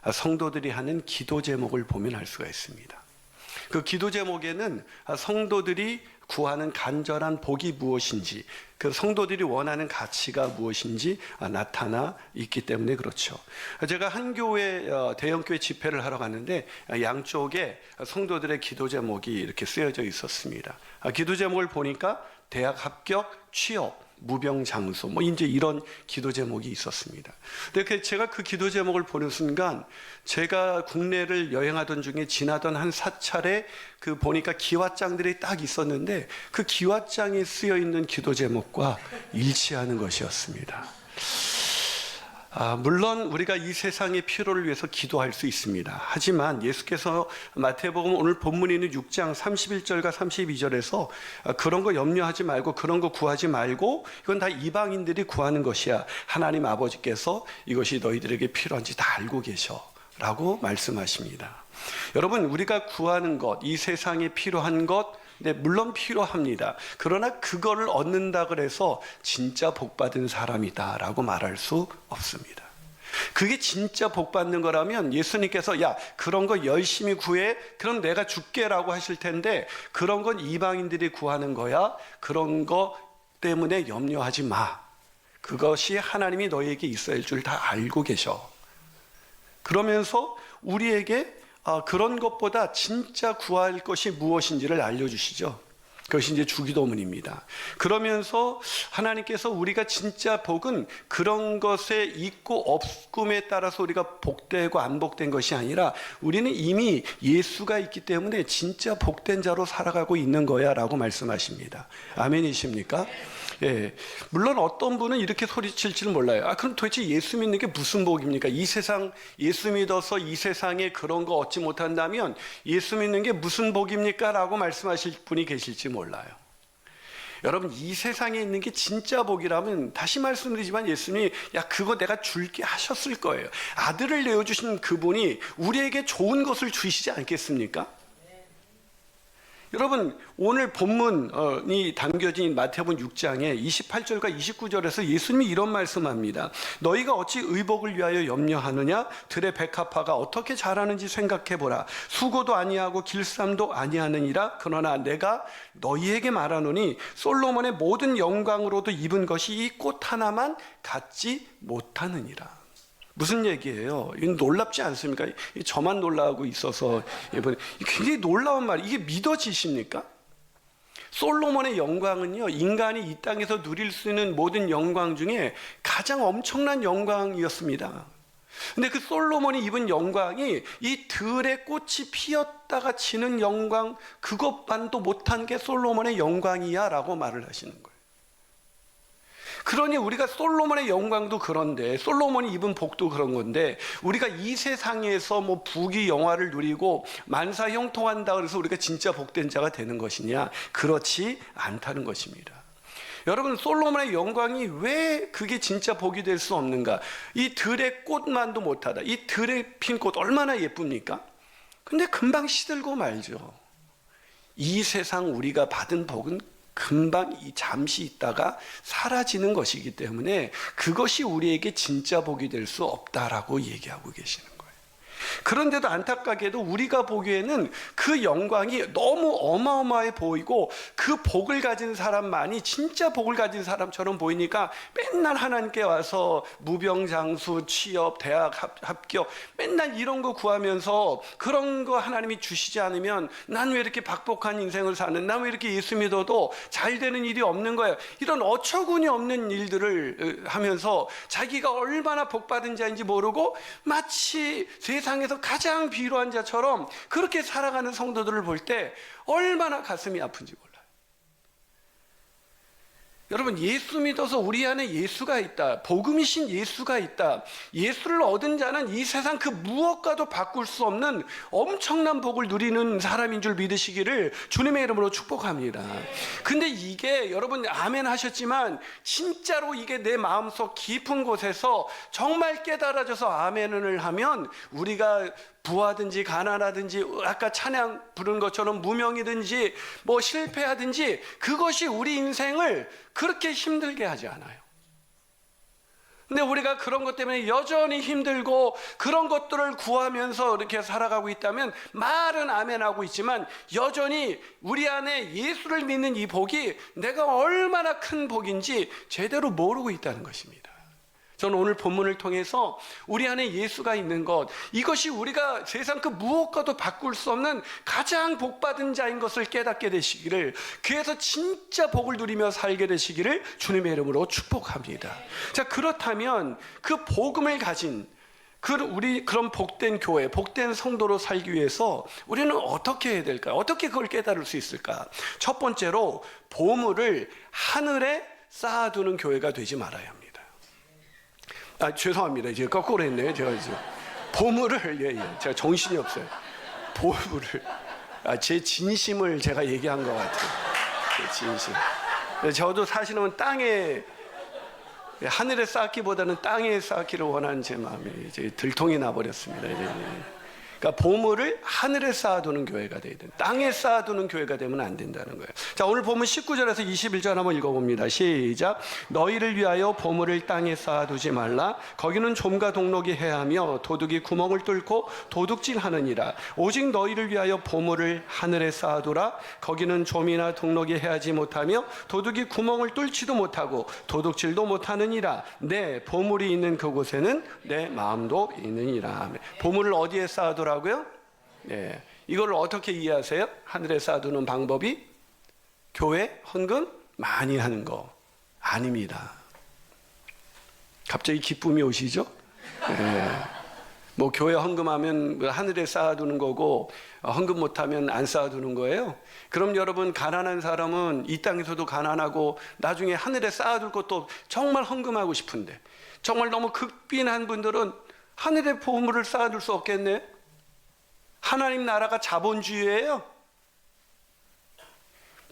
성도들이 하는 기도 제목을 보면 알 수가 있습니다. 그 기도 제목에는 성도들이 구하는 간절한 복이 무엇인지, 그 성도들이 원하는 가치가 무엇인지 나타나 있기 때문에 그렇죠. 제가 한 교회, 대형교회 집회를 하러 갔는데 양쪽에 성도들의 기도 제목이 이렇게 쓰여져 있었습니다. 기도 제목을 보니까 대학 합격, 취업, 무병장수, 이제 이런 기도 제목이 있었습니다. 근데 제가 그 기도 제목을 보는 순간 제가 국내를 여행하던 중에 지나던 한 사찰에 보니까 기와장들이 딱 있었는데 그 기와장에 쓰여 있는 기도 제목과 일치하는 것이었습니다. 물론 우리가 이 세상의 필요를 위해서 기도할 수 있습니다. 하지만 예수께서 마태복음 오늘 본문에 있는 6장 31절과 32절에서 그런 거 염려하지 말고 그런 거 구하지 말고 이건 다 이방인들이 구하는 것이야. 하나님 아버지께서 이것이 너희들에게 필요한지 다 알고 계셔 라고 말씀하십니다. 여러분, 우리가 구하는 것, 이 세상에 필요한 것, 네, 물론 필요합니다. 그러나 그거를 얻는다 그래서 진짜 복받은 사람이다 라고 말할 수 없습니다. 그게 진짜 복받는 거라면 예수님께서 야, 그런 거 열심히 구해, 그럼 내가 줄게 라고 하실 텐데 그런 건 이방인들이 구하는 거야. 그런 거 때문에 염려하지 마. 그것이 하나님이 너희에게 있어야 할 줄 다 알고 계셔. 그러면서 우리에게 그런 것보다 진짜 구할 것이 무엇인지를 알려주시죠. 그것이 이제 주기도문입니다. 그러면서 하나님께서 우리가 진짜 복은 그런 것에 있고 없음에 따라서 우리가 복되고 안 복된 것이 아니라 우리는 이미 예수가 있기 때문에 진짜 복된 자로 살아가고 있는 거야 라고 말씀하십니다. 아멘이십니까? 예. 물론 어떤 분은 이렇게 소리칠 줄 몰라요. 그럼 도대체 예수 믿는 게 무슨 복입니까? 이 세상, 예수 믿어서 이 세상에 그런 거 얻지 못한다면 예수 믿는 게 무슨 복입니까? 라고 말씀하실 분이 계실지 몰라요. 여러분, 이 세상에 있는 게 진짜 복이라면 다시 말씀드리지만 예수님이 야, 그거 내가 줄게 하셨을 거예요. 아들을 내어주신 그분이 우리에게 좋은 것을 주시지 않겠습니까? 여러분, 오늘 본문이 담겨진 마태복음 6장에 28절과 29절에서 예수님이 이런 말씀합니다. 너희가 어찌 의복을 위하여 염려하느냐? 들의 백합화가 어떻게 자라는지 생각해보라. 수고도 아니하고 길쌈도 아니하느니라. 그러나 내가 너희에게 말하노니 솔로몬의 모든 영광으로도 입은 것이 이 꽃 하나만 갖지 못하느니라. 무슨 얘기예요? 이건 놀랍지 않습니까? 저만 놀라고 있어서 굉장히 놀라운 말. 이게 믿어지십니까? 솔로몬의 영광은요, 인간이 이 땅에서 누릴 수 있는 모든 영광 중에 가장 엄청난 영광이었습니다. 근데 그 솔로몬이 입은 영광이 이 들의 꽃이 피었다가 지는 영광, 그것만도 못한 게 솔로몬의 영광이야 라고 말을 하시는 거예요. 그러니 우리가 솔로몬의 영광도 그런데, 솔로몬이 입은 복도 그런 건데, 우리가 이 세상에서 부귀 영화를 누리고 만사 형통한다 그래서 우리가 진짜 복된 자가 되는 것이냐? 그렇지 않다는 것입니다. 여러분, 솔로몬의 영광이 왜 그게 진짜 복이 될 수 없는가? 이 들의 꽃만도 못하다. 이 들에 핀 꽃 얼마나 예쁩니까? 근데 금방 시들고 말죠. 이 세상 우리가 받은 복은 금방 잠시 있다가 사라지는 것이기 때문에 그것이 우리에게 진짜 복이 될 수 없다라고 얘기하고 계시는 거예요. 그런데도 안타깝게도 우리가 보기에는 그 영광이 너무 어마어마해 보이고 그 복을 가진 사람만이 진짜 복을 가진 사람처럼 보이니까 맨날 하나님께 와서 무병장수, 취업, 대학 합격 맨날 이런 거 구하면서 그런 거 하나님이 주시지 않으면 난 왜 이렇게 박복한 인생을 사는, 난 왜 이렇게 예수 믿어도 잘 되는 일이 없는 거야, 이런 어처구니 없는 일들을 하면서 자기가 얼마나 복받은 자인지 모르고 마치 세상에서 가장 비루한 자처럼 그렇게 살아가는 성도들을 볼 때 얼마나 가슴이 아픈지 몰라요. 여러분, 예수 믿어서 우리 안에 예수가 있다, 복음이신 예수가 있다, 예수를 얻은 자는 이 세상 그 무엇과도 바꿀 수 없는 엄청난 복을 누리는 사람인 줄 믿으시기를 주님의 이름으로 축복합니다. 근데 이게 여러분 아멘 하셨지만 진짜로 이게 내 마음속 깊은 곳에서 정말 깨달아져서 아멘을 하면 우리가 부하든지 가난하든지 아까 찬양 부른 것처럼 무명이든지 실패하든지 그것이 우리 인생을 그렇게 힘들게 하지 않아요. 근데 우리가 그런 것 때문에 여전히 힘들고 그런 것들을 구하면서 이렇게 살아가고 있다면 말은 아멘하고 있지만 여전히 우리 안에 예수를 믿는 이 복이 내가 얼마나 큰 복인지 제대로 모르고 있다는 것입니다. 저는 오늘 본문을 통해서 우리 안에 예수가 있는 것, 이것이 우리가 세상 그 무엇과도 바꿀 수 없는 가장 복받은 자인 것을 깨닫게 되시기를, 그래서 진짜 복을 누리며 살게 되시기를 주님의 이름으로 축복합니다. 자, 그렇다면 그 복음을 가진 그런 복된 교회, 복된 성도로 살기 위해서 우리는 어떻게 해야 될까요? 어떻게 그걸 깨달을 수 있을까? 첫 번째로 보물을 하늘에 쌓아두는 교회가 되지 말아야 합니다. 죄송합니다. 제가 거꾸로 했네요. 제가 이제 보물을, 제가 정신이 없어요. 보물을, 제 진심을 제가 얘기한 것 같아요. 제 진심. 저도 사실은 땅에, 하늘에 쌓기보다는 땅에 쌓기를 원하는 제 마음이 이제 들통이 나버렸습니다. 그러니까 보물을 하늘에 쌓아두는 교회가 돼야 된다. 땅에 쌓아두는 교회가 되면 안 된다는 거예요. 자, 오늘 보면 19절에서 21절 한번 읽어봅니다. 시작. 너희를 위하여 보물을 땅에 쌓아두지 말라. 거기는 좀과 동록이 해하며 도둑이 구멍을 뚫고 도둑질하느니라. 오직 너희를 위하여 보물을 하늘에 쌓아두라. 거기는 좀이나 동록이 해하지 못하며 도둑이 구멍을 뚫지도 못하고 도둑질도 못하느니라. 내 보물이 있는 그곳에는 내 마음도 있느니라. 보물을 어디에 쌓아두라? 라고요? 네. 이걸 어떻게 이해하세요? 하늘에 쌓아두는 방법이 교회 헌금 많이 하는 거 아닙니다. 갑자기 기쁨이 오시죠? 네. 뭐 교회 헌금하면 하늘에 쌓아두는 거고 헌금 못하면 안 쌓아두는 거예요. 그럼 여러분, 가난한 사람은 이 땅에서도 가난하고 나중에 하늘에 쌓아둘 것도 정말 헌금하고 싶은데, 정말 너무 극빈한 분들은 하늘에 보물을 쌓아둘 수 없겠네. 하나님 나라가 자본주의예요.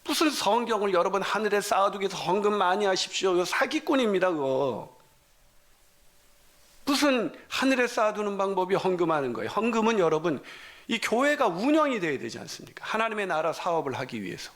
무슨 성경을 여러분 하늘에 쌓아두기 위해서 헌금 많이 하십시오. 이거 사기꾼입니다, 그거. 무슨 하늘에 쌓아두는 방법이 헌금하는 거예요. 헌금은 여러분, 이 교회가 운영이 돼야 되지 않습니까? 하나님의 나라 사업을 하기 위해서.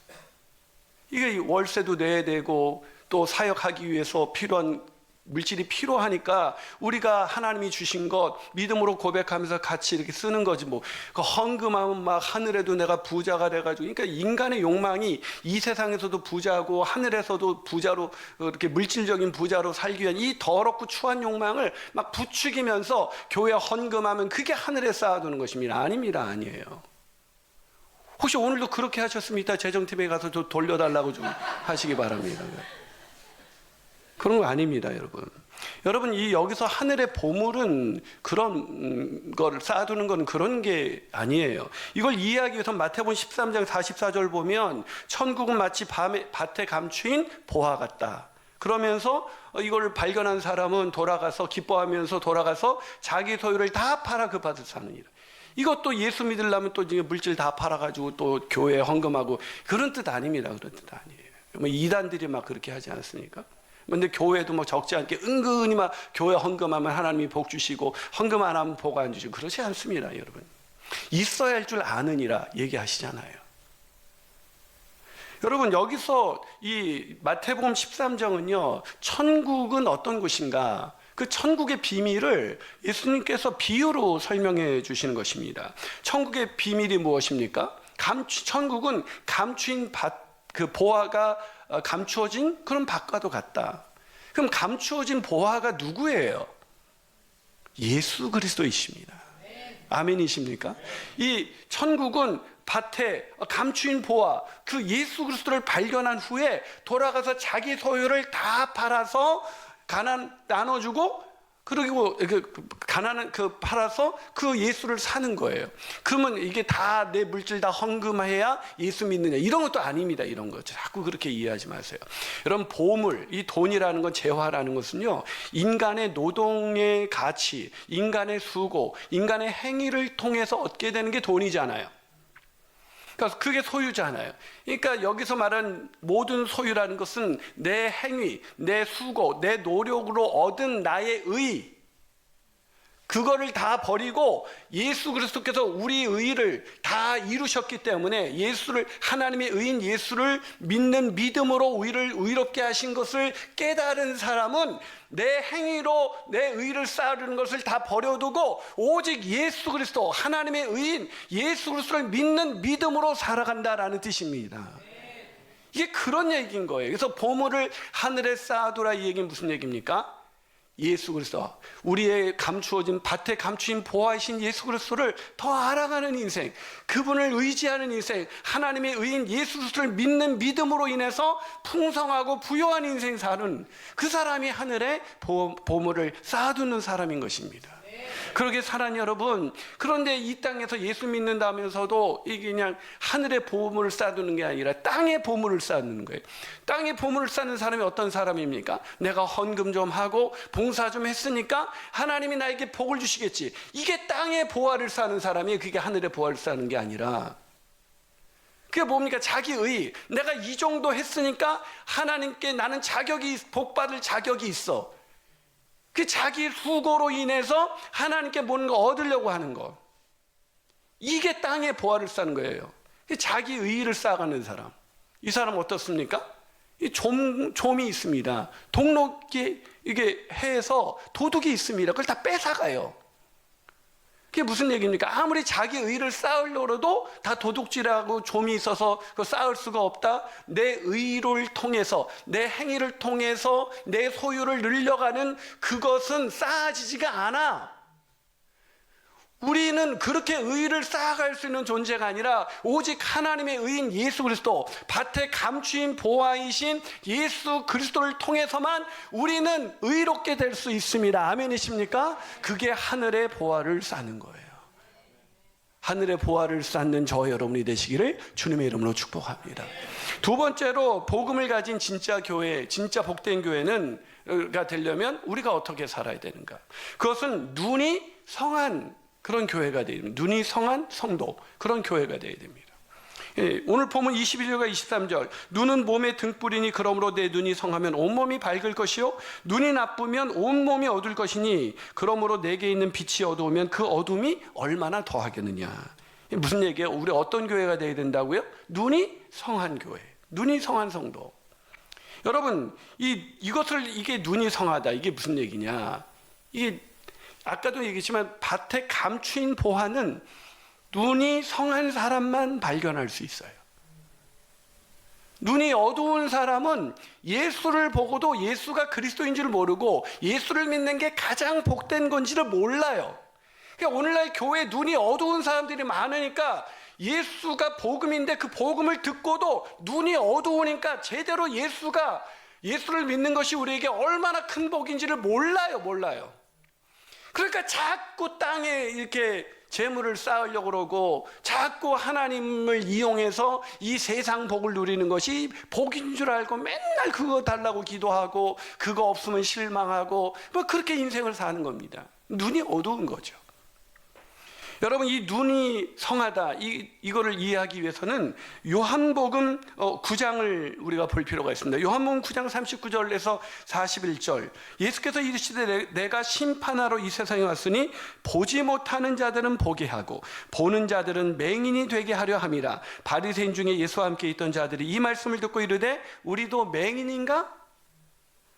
이게 월세도 내야 되고 또 사역하기 위해서 필요한 물질이 필요하니까 우리가 하나님이 주신 것 믿음으로 고백하면서 같이 이렇게 쓰는 거지. 뭐 그 헌금하면 막 하늘에도 내가 부자가 돼가지고, 그러니까 인간의 욕망이 이 세상에서도 부자고 하늘에서도 부자로, 이렇게 물질적인 부자로 살기 위한 이 더럽고 추한 욕망을 막 부추기면서 교회 헌금하면 그게 하늘에 쌓아두는 것입니다. 아닙니다. 아니에요. 혹시 오늘도 그렇게 하셨습니까? 재정팀에 가서 좀 돌려달라고 좀 하시기 바랍니다. 그런 거 아닙니다, 여러분. 여러분, 이 여기서 하늘의 보물은 그런 걸 쌓아두는 건 그런 게 아니에요. 이걸 이해하기 위해서 마태복음 13장 44절 보면 천국은 마치 밭에 감추인 보화 같다. 그러면서 이걸 발견한 사람은 돌아가서 기뻐하면서 돌아가서 자기 소유를 다 팔아 그 밭을 사느니라. 이것도 예수 믿으려면 또 물질 다 팔아가지고 또 교회에 헌금하고 그런 뜻 아닙니다. 그런 뜻 아니에요. 뭐 이단들이 막 그렇게 하지 않았습니까? 근데 교회도 뭐 적지 않게 은근히 막 교회 헌금하면 하나님이 복 주시고 헌금 안 하면 복 안 주시고 그렇지 않습니다, 여러분. 있어야 할 줄 아느니라 얘기하시잖아요. 여러분, 여기서 이 마태복음 13장은요, 천국은 어떤 곳인가? 그 천국의 비밀을 예수님께서 비유로 설명해 주시는 것입니다. 천국의 비밀이 무엇입니까? 천국은 감추인 그 보화가 감추어진 그런 밭과도 같다. 그럼 감추어진 보화가 누구예요? 예수 그리스도이십니다. 아멘이십니까? 이 천국은 밭에 감추인 보화, 그 예수 그리스도를 발견한 후에 돌아가서 자기 소유를 다 팔아서 가난 나눠주고, 그리고 가난한 팔아서 그 예수를 사는 거예요. 그러면 이게 다 내 물질 다 헌금해야 예수 믿느냐, 이런 것도 아닙니다. 이런 거 자꾸 그렇게 이해하지 마세요. 여러분, 보물, 이 돈이라는 건, 재화라는 것은요, 인간의 노동의 가치, 인간의 수고, 인간의 행위를 통해서 얻게 되는 게 돈이잖아요. 그러니까 그게 소유잖아요. 그러니까 여기서 말하는 모든 소유라는 것은 내 행위, 내 수고, 내 노력으로 얻은 나의 의, 그거를 다 버리고 예수 그리스도께서 우리 의를 다 이루셨기 때문에 하나님의 의인 예수를 믿는 믿음으로 우리를 의롭게 하신 것을 깨달은 사람은 내 행위로 내 의를 쌓으려는 것을 다 버려두고 오직 예수 그리스도, 하나님의 의인 예수 그리스도를 믿는 믿음으로 살아간다라는 뜻입니다. 이게 그런 얘기인 거예요. 그래서 보물을 하늘에 쌓아두라, 이 얘기는 무슨 얘기입니까? 예수 그리스도, 우리의 감추어진 밭에 감추인 보화이신 예수 그리스도를 더 알아가는 인생, 그분을 의지하는 인생, 하나님의 의인 예수 그리스도를 믿는 믿음으로 인해서 풍성하고 부유한 인생 사는 그 사람이 하늘에 보물을 쌓아두는 사람인 것입니다. 그러게 사랑하는 여러분, 그런데 이 땅에서 예수 믿는다면서도 이게 그냥 하늘의 보물을 쌓아두는 게 아니라 땅의 보물을 쌓는 거예요. 땅의 보물을 쌓는 사람이 어떤 사람입니까? 내가 헌금 좀 하고 봉사 좀 했으니까 하나님이 나에게 복을 주시겠지. 이게 땅의 보화를 쌓는 사람이, 그게 하늘의 보화를 쌓는 게 아니라, 그게 뭡니까? 자기의, 내가 이 정도 했으니까 하나님께 나는 복받을 자격이 있어. 그 자기 수고로 인해서 하나님께 뭔가 얻으려고 하는 거, 이게 땅의 보화를 쌓는 거예요. 자기 의의를 쌓아가는 사람, 이 사람 어떻습니까? 이 좀이 있습니다. 동록이 이게 해서 도둑이 있습니다. 그걸 다 뺏어가요. 그게 무슨 얘기입니까? 아무리 자기 의를 쌓으려고 다 도둑질하고 좀이 있어서 그거 쌓을 수가 없다. 내 의를 통해서, 내 행위를 통해서 내 소유를 늘려가는 그것은 쌓아지지가 않아. 우리는 그렇게 의를 쌓아갈 수 있는 존재가 아니라 오직 하나님의 의인 예수 그리스도, 밭에 감추인 보화이신 예수 그리스도를 통해서만 우리는 의롭게 될 수 있습니다. 아멘이십니까? 그게 하늘의 보화를 쌓는 거예요. 하늘의 보화를 쌓는 저 여러분이 되시기를 주님의 이름으로 축복합니다. 두 번째로, 복음을 가진 진짜 교회, 진짜 복된 교회가 되려면 우리가 어떻게 살아야 되는가? 그것은 눈이 성한 그런 교회가 되어야 됩니다. 눈이 성한 성도, 그런 교회가 되어야 됩니다. 오늘 보면 21절과 23절, 눈은 몸의 등불이니 그러므로 내 눈이 성하면 온몸이 밝을 것이요 눈이 나쁘면 온몸이 어두울 것이니 그러므로 내게 있는 빛이 어두우면 그 어둠이 얼마나 더하겠느냐. 무슨 얘기예요? 우리 어떤 교회가 되어야 된다고요? 눈이 성한 교회, 눈이 성한 성도. 여러분, 이게 눈이 성하다, 이게 무슨 얘기냐? 이게 아까도 얘기했지만 밭에 감추인 보화는 눈이 성한 사람만 발견할 수 있어요. 눈이 어두운 사람은 예수를 보고도 예수가 그리스도인 줄 모르고 예수를 믿는 게 가장 복된 건지를 몰라요. 그러니까 오늘날 교회에 눈이 어두운 사람들이 많으니까 예수가 복음인데 그 복음을 듣고도 눈이 어두우니까 제대로 예수를 믿는 것이 우리에게 얼마나 큰 복인지를 몰라요. 그러니까 자꾸 땅에 이렇게 재물을 쌓으려고 그러고 자꾸 하나님을 이용해서 이 세상 복을 누리는 것이 복인 줄 알고 맨날 그거 달라고 기도하고 그거 없으면 실망하고 뭐 그렇게 인생을 사는 겁니다. 눈이 어두운 거죠. 여러분, 이 눈이 성하다, 이거를 이해하기 위해서는 요한복음 9장을 우리가 볼 필요가 있습니다. 요한복음 9장 39절에서 41절, 예수께서 이르시되 내가 심판하러 이 세상에 왔으니 보지 못하는 자들은 보게 하고 보는 자들은 맹인이 되게 하려 함이라. 바리새인 중에 예수와 함께 있던 자들이 이 말씀을 듣고 이르되 우리도 맹인인가?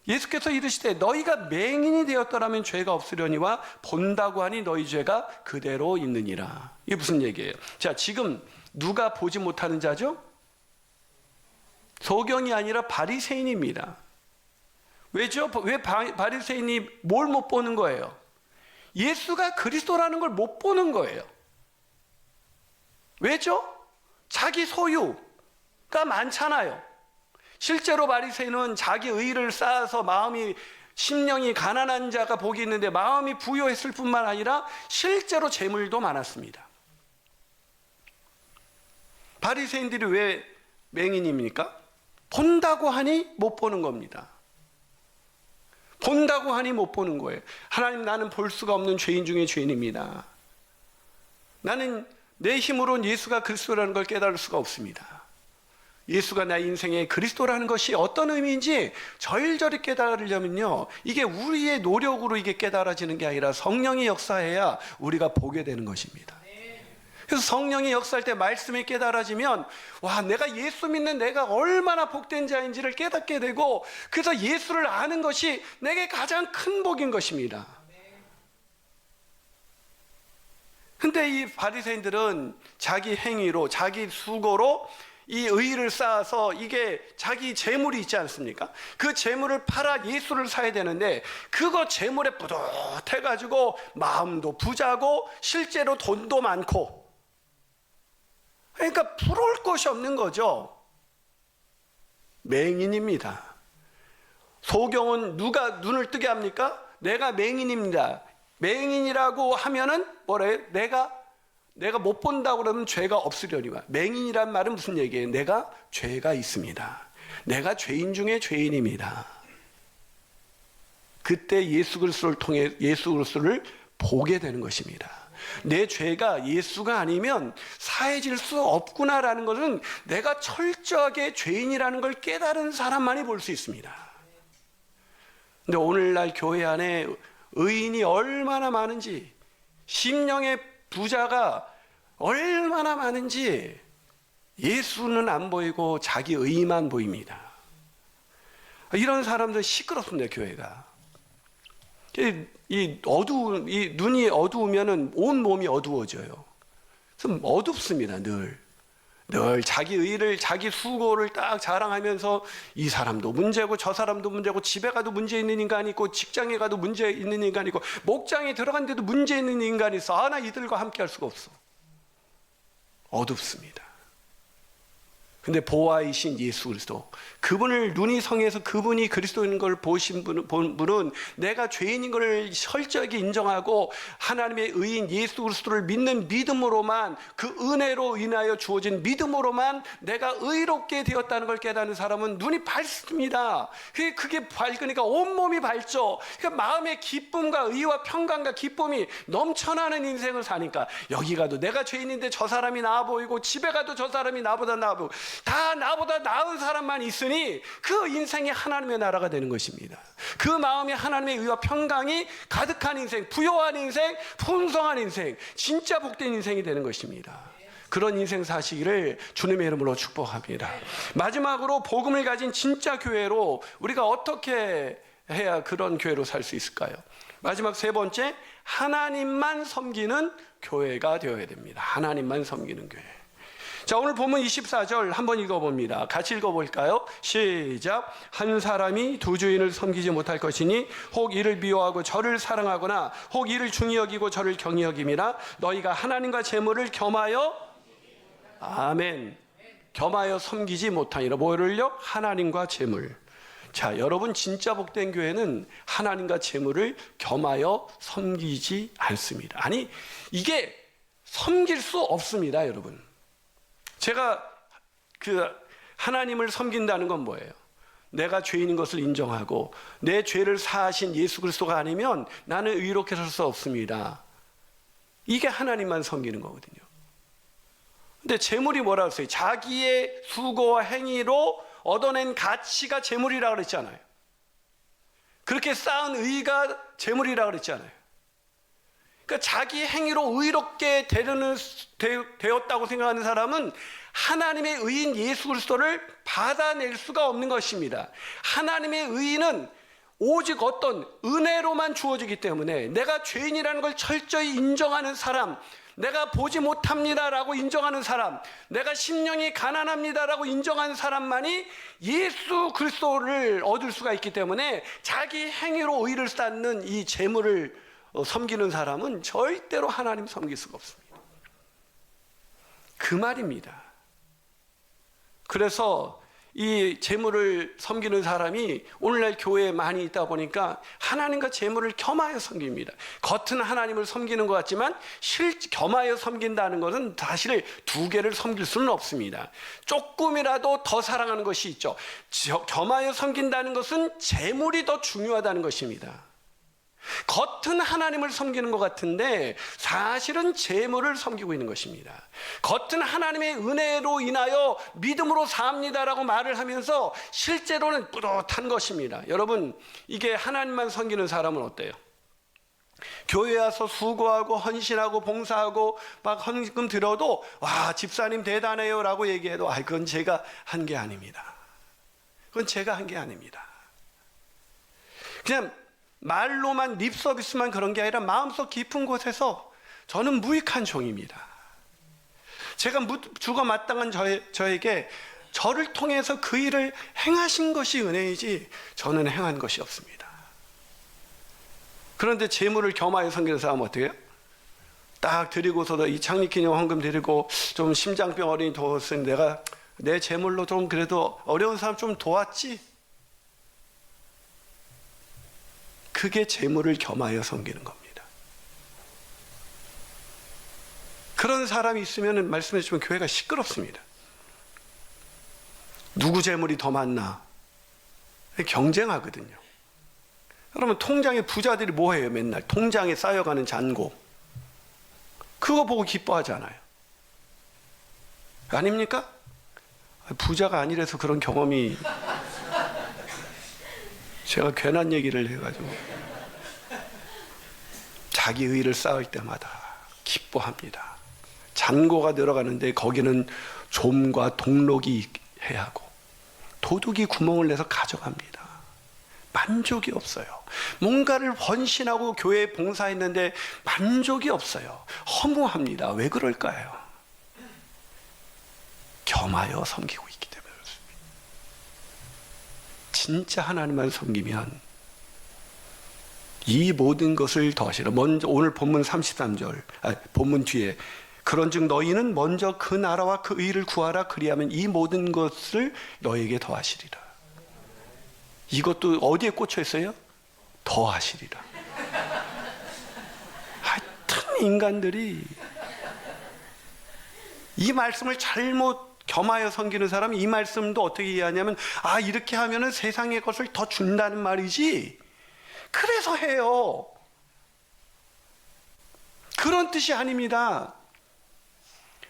예수께서 이르시되 너희가 맹인이 되었더라면 죄가 없으려니와 본다고 하니 너희 죄가 그대로 있느니라. 이게 무슨 얘기예요? 자, 지금 누가 보지 못하는 자죠? 소경이 아니라 바리새인입니다. 왜죠? 왜 바리새인이 뭘 못 보는 거예요? 예수가 그리스도라는 걸 못 보는 거예요. 왜죠? 자기 소유가 많잖아요. 실제로 바리새인은 자기 의를 쌓아서 심령이 가난한 자가 복이 있는데 마음이 부유했을 뿐만 아니라 실제로 재물도 많았습니다. 바리새인들이 왜 맹인입니까? 본다고 하니 못 보는 겁니다. 본다고 하니 못 보는 거예요. 하나님, 나는 볼 수가 없는 죄인 중에 죄인입니다. 나는 내 힘으로는 예수가 그리스도라는 걸 깨달을 수가 없습니다. 예수가 나의 인생의 그리스도라는 것이 어떤 의미인지 절절히 깨달으려면요, 이게 우리의 노력으로 이게 깨달아지는 게 아니라 성령이 역사해야 우리가 보게 되는 것입니다. 그래서 성령이 역사할 때 말씀이 깨달아지면, 와, 내가 예수 믿는 내가 얼마나 복된 자인지를 깨닫게 되고, 그래서 예수를 아는 것이 내게 가장 큰 복인 것입니다. 근데 이 바리새인들은 자기 행위로, 자기 수고로 이 의의를 쌓아서, 이게 자기 재물이 있지 않습니까? 그 재물을 팔아 예수를 사야 되는데, 그거 재물에 뿌듯해가지고 마음도 부자고 실제로 돈도 많고, 그러니까 부러울 것이 없는 거죠. 맹인입니다. 소경은 누가 눈을 뜨게 합니까? 내가 맹인입니다. 맹인이라고 하면은 뭐래요? 내가 못 본다고 그러면 죄가 없으려니와. 맹인이란 말은 무슨 얘기예요? 내가 죄가 있습니다. 내가 죄인 중에 죄인입니다. 그때 예수 그리스도를 통해 예수 그리스도를 보게 되는 것입니다. 내 죄가 예수가 아니면 사해질 수 없구나라는 것은 내가 철저하게 죄인이라는 걸 깨달은 사람만이 볼 수 있습니다. 근데 오늘날 교회 안에 의인이 얼마나 많은지, 심령의 부자가 얼마나 많은지, 예수는 안 보이고 자기 의만 보입니다. 이런 사람들 시끄럽습니다, 교회가. 이 눈이 어두우면은 온 몸이 어두워져요. 그래서 어둡습니다, 늘 자기 의를, 자기 수고를 딱 자랑하면서 이 사람도 문제고 저 사람도 문제고, 집에 가도 문제 있는 인간이 있고, 직장에 가도 문제 있는 인간이 있고, 목장에 들어간 데도 문제 있는 인간이 있어. 아, 나 이들과 함께 할 수가 없어. 어둡습니다. 근데 보아이신 예수 그리스도, 그분을 눈이 성해서 그분이 그리스도인 걸 보신 분은 내가 죄인인 걸 철저하게 인정하고 하나님의 의인 예수 그리스도를 믿는 믿음으로만, 그 은혜로 인하여 주어진 믿음으로만 내가 의롭게 되었다는 걸 깨닫는 사람은 눈이 밝습니다. 그게 밝으니까 온몸이 밝죠. 그러니까 마음의 기쁨과 의와 평강과 기쁨이 넘쳐나는 인생을 사니까, 여기 가도 내가 죄인인데 저 사람이 나아 보이고, 집에 가도 저 사람이 나보다 나아 보이고, 다 나보다 나은 사람만 있으니 그 인생이 하나님의 나라가 되는 것입니다. 그 마음에 하나님의 의와 평강이 가득한 인생, 부요한 인생, 풍성한 인생, 진짜 복된 인생이 되는 것입니다. 그런 인생 사시기를 주님의 이름으로 축복합니다. 마지막으로 복음을 가진 진짜 교회로 우리가 어떻게 해야 그런 교회로 살 수 있을까요? 마지막 세 번째, 하나님만 섬기는 교회가 되어야 됩니다. 하나님만 섬기는 교회. 자, 오늘 본문 24절 한번 읽어봅니다. 같이 읽어볼까요? 시작. 한 사람이 두 주인을 섬기지 못할 것이니 혹 이를 미워하고 저를 사랑하거나 혹 이를 중히 여기고 저를 경히 여김이라. 너희가 하나님과 재물을 겸하여, 아멘, 겸하여 섬기지 못하니라. 뭐를요? 하나님과 재물. 자, 여러분, 진짜 복된 교회는 하나님과 재물을 겸하여 섬기지 않습니다. 아니, 이게 섬길 수 없습니다, 여러분. 제가 하나님을 섬긴다는 건 뭐예요? 내가 죄인인 것을 인정하고 내 죄를 사하신 예수 그리스도가 아니면 나는 의롭게 설 수 없습니다. 이게 하나님만 섬기는 거거든요. 근데 재물이 뭐라고 했어요? 자기의 수고와 행위로 얻어낸 가치가 재물이라고 그랬잖아요. 그렇게 쌓은 의가 재물이라고 그랬잖아요. 그러니까 자기 행위로 의롭게 되었다고 생각하는 사람은 하나님의 의인 예수 그리스도를 받아낼 수가 없는 것입니다. 하나님의 의인은 오직 어떤 은혜로만 주어지기 때문에, 내가 죄인이라는 걸 철저히 인정하는 사람, 내가 보지 못합니다라고 인정하는 사람, 내가 심령이 가난합니다라고 인정하는 사람만이 예수 그리스도를 얻을 수가 있기 때문에, 자기 행위로 의를 쌓는 이 재물을 섬기는 사람은 절대로 하나님 섬길 수가 없습니다. 그 말입니다. 그래서 이 재물을 섬기는 사람이 오늘날 교회에 많이 있다 보니까 하나님과 재물을 겸하여 섬깁니다. 겉은 하나님을 섬기는 것 같지만 겸하여 섬긴다는 것은 사실 두 개를 섬길 수는 없습니다. 조금이라도 더 사랑하는 것이 있죠. 겸하여 섬긴다는 것은 재물이 더 중요하다는 것입니다. 겉은 하나님을 섬기는 것 같은데 사실은 재물을 섬기고 있는 것입니다. 겉은 하나님의 은혜로 인하여 믿음으로 삽니다라고 말을 하면서 실제로는 뿌듯한 것입니다. 여러분, 이게 하나님만 섬기는 사람은 어때요? 교회 와서 수고하고 헌신하고 봉사하고 막 헌금 들어도 와, 집사님 대단해요 라고 얘기해도 그건 제가 한 게 아닙니다. 그건 제가 한 게 아닙니다. 그냥 말로만 립 서비스만 그런 게 아니라 마음속 깊은 곳에서 저는 무익한 종입니다. 제가 주가 마땅한 저에게 저를 통해서 그 일을 행하신 것이 은혜이지 저는 행한 것이 없습니다. 그런데 재물을 겸하여 섬기는 사람은 어떻게 해요? 딱 드리고서도 이 창립기념 헌금 드리고 좀 심장병 어린이 도왔으니 내가 내 재물로 좀 그래도 어려운 사람 좀 도왔지? 그게 재물을 겸하여 섬기는 겁니다. 그런 사람이 있으면 말씀해 주시면 교회가 시끄럽습니다. 누구 재물이 더 많나? 경쟁하거든요. 그러면 통장에 부자들이 뭐 해요? 맨날 통장에 쌓여가는 잔고, 그거 보고 기뻐하잖아요. 아닙니까? 부자가 아니라서 그런 경험이, 제가 괜한 얘기를 해가지고 자기 의의를 쌓을 때마다 기뻐합니다. 잔고가 들어가는데 거기는 좀과 동록이 해야 하고 도둑이 구멍을 내서 가져갑니다. 만족이 없어요. 뭔가를 헌신하고 교회에 봉사했는데 만족이 없어요. 허무합니다. 왜 그럴까요? 겸하여 섬기고 있기 때문에 그렇습니다. 진짜 하나님만 섬기면 이 모든 것을 더하시라. 먼저 오늘 본문 33절, 본문 뒤에 그런즉 너희는 먼저 그 나라와 그 의를 구하라. 그리하면 이 모든 것을 너에게 더하시리라. 이것도 어디에 꽂혀 있어요? 더하시리라. 하여튼 인간들이 이 말씀을 잘못 겸하여 섬기는 사람은 이 말씀도 어떻게 이해하냐면 이렇게 하면은 세상의 것을 더 준다는 말이지, 그래서 해요. 그런 뜻이 아닙니다.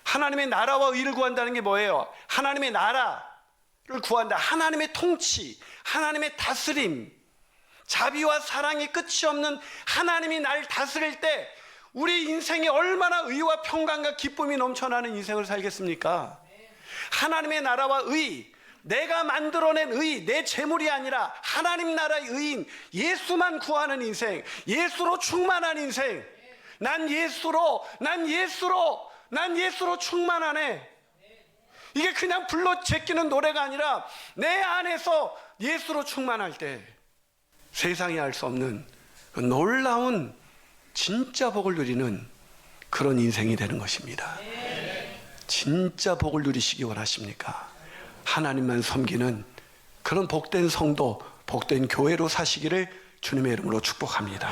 하나님의 나라와 의를 구한다는 게 뭐예요? 하나님의 나라를 구한다. 하나님의 통치, 하나님의 다스림, 자비와 사랑이 끝이 없는 하나님이 날 다스릴 때 우리 인생에 얼마나 의와 평강과 기쁨이 넘쳐나는 인생을 살겠습니까? 하나님의 나라와 의, 내가 만들어낸 의, 내 재물이 아니라 하나님 나라의 의인 예수만 구하는 인생, 예수로 충만한 인생. 난 예수로 충만하네. 이게 그냥 불러 제끼는 노래가 아니라 내 안에서 예수로 충만할 때 세상이 알 수 없는 그 놀라운 진짜 복을 누리는 그런 인생이 되는 것입니다. 진짜 복을 누리시기 원하십니까? 하나님만 섬기는 그런 복된 성도, 복된 교회로 사시기를 주님의 이름으로 축복합니다.